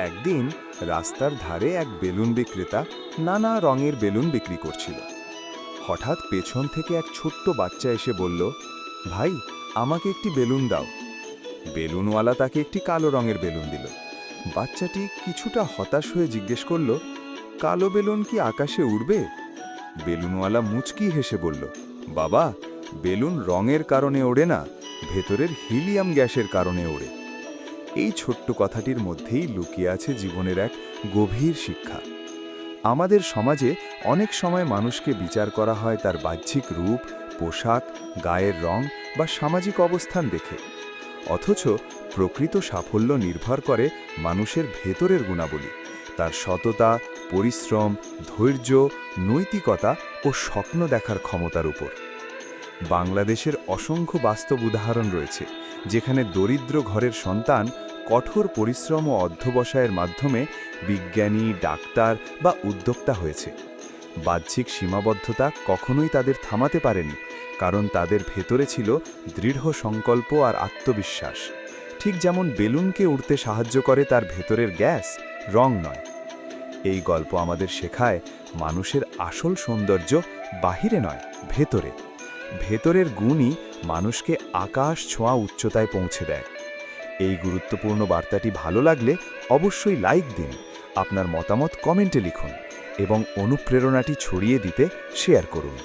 একদিন রাস্তার ধারে এক বেলুন বিক্রেতা নানা রঙের বেলুন বিক্রি করছিল। হঠাৎ পেছন থেকে এক ছোট্ট বাচ্চা এসে বলল, ভাই, আমাকে একটি বেলুন দাও। বেলুনওয়ালা তাকে একটি কালো রঙের বেলুন দিল। বাচ্চাটি কিছুটা হতাশ হয়ে জিজ্ঞেস করল, কালো বেলুন কি আকাশে উড়বে? বেলুনওয়ালা মুচকি হেসে বলল, বাবা, বেলুন রঙের কারণে ওড়ে না, ভেতরের হিলিয়াম গ্যাসের কারণে ওড়ে। এই ছোট্ট কথাটির মধ্যেই লুকিয়ে আছে জীবনের এক গভীর শিক্ষা। আমাদের সমাজে অনেক সময় মানুষকে বিচার করা হয় তার বাহ্যিক রূপ, পোশাক, গায়ের রং বা সামাজিক অবস্থান দেখে। অথচ প্রকৃত সাফল্য নির্ভর করে মানুষের ভেতরের গুণাবলী, তার সততা, পরিশ্রম, ধৈর্য, নৈতিকতা ও স্বপ্ন দেখার ক্ষমতার উপর। বাংলাদেশের অসংখ্য বাস্তব উদাহরণ রয়েছে, যেখানে দরিদ্র ঘরের সন্তান কঠোর পরিশ্রম ও অধ্যবসায়ের মাধ্যমে বিজ্ঞানী, ডাক্তার বা উদ্যোক্তা হয়েছে। বাহ্যিক সীমাবদ্ধতা কখনোই তাদের থামাতে পারেনি, কারণ তাদের ভেতরে ছিল দৃঢ় সংকল্প আর আত্মবিশ্বাস। ঠিক যেমন বেলুনকে উড়তে সাহায্য করে তার ভেতরের গ্যাস, রং নয়। এই গল্প আমাদের শেখায় মানুষের আসল সৌন্দর্য বাহিরে নয়, ভেতরে। ভেতরের গুণই মানুষকে আকাশ ছোঁয়া উচ্চতায় পৌঁছে দেয়। এই গুরুত্বপূর্ণ বার্তাটি ভালো লাগলে অবশ্যই লাইক দিন, আপনার মতামত কমেন্টে লিখুন এবং অনুপ্রেরণাটি ছড়িয়ে দিতে শেয়ার করুন।